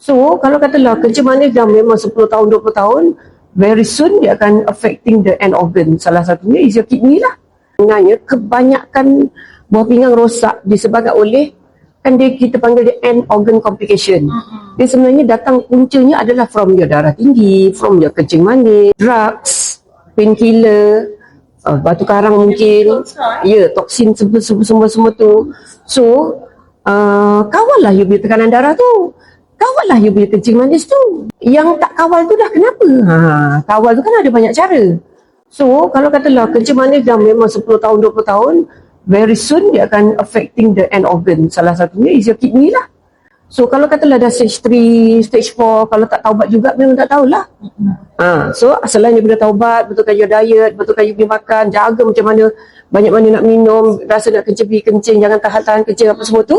So, kalau katalah kencing manis dah memang 10 tahun, 20 tahun, very soon dia akan affecting the end organ. Salah satunya is your kidney lah. Sebenarnya, kebanyakan buah pinggang rosak disebabkan oleh, kan dia kita panggil dia end organ complication. Dia sebenarnya datang puncanya adalah from your darah tinggi, from your kencing manis, drugs, painkiller, batu karang mungkin, toksin semua tu. So, kawallah you punya tekanan darah tu, kawallah you punya kencing manis tu. Yang tak kawal tu dah kenapa? Kawal tu kan ada banyak cara. So, kalau katalah kencing manis dah memang 10 tahun, 20 tahun, very soon dia akan affecting the end organ. Salah satunya is your kidney lah. So, kalau katalah dah stage 3, stage 4, kalau tak taubat juga, memang tak tahulah. So, selain daripada taubat, betulkan your diet, betulkan you punya makan, jaga macam mana, banyak mana nak minum, rasa nak kencing, jangan tahan-tahan kencing apa semua tu.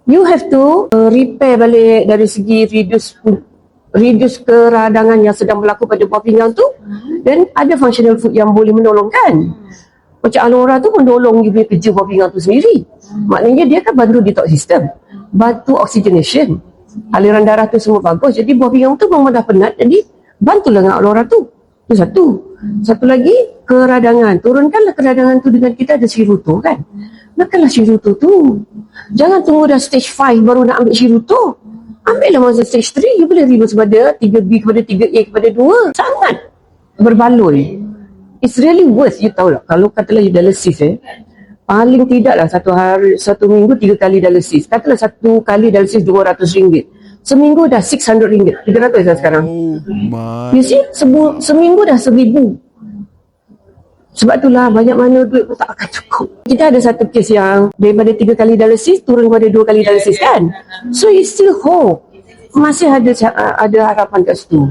You have to repair balik dari segi reduce keradangan yang sedang berlaku pada buah pinggang tu. Dan ada functional food yang boleh menolongkan. Macam aloe vera tu menolong you punya kerja buah pinggang tu sendiri. Maknanya dia akan bantu detox system, bantu oxygenation, aliran darah tu semua bagus. Jadi buah pinggang tu memang dah penat, jadi bantulah dengan aloe vera tu. Itu satu. Satu lagi, keradangan. Turunkanlah keradangan tu dengan kita ada siruto kan. Makanlah siruto tu. Jangan tunggu dah stage 5 baru nak ambil siruto. Ambillah masa stage 3, you boleh reduce pada 3B kepada 3A kepada 2. Sangat berbaloi. It's really worth, you tahu tak, kalau katalah you dialysis paling tidaklah satu minggu 3 kali dialysis. Katalah satu kali dialysis RM200. Seminggu dah RM600. 300 dah sekarang. You see, seminggu dah RM1,000. Sebab itulah banyak mana duit pun tak akan cukup. Kita ada satu kes yang daripada 3 kali dialysis turun kepada 2 kali dialysis kan. So you still hope. Masih ada harapan kat situ.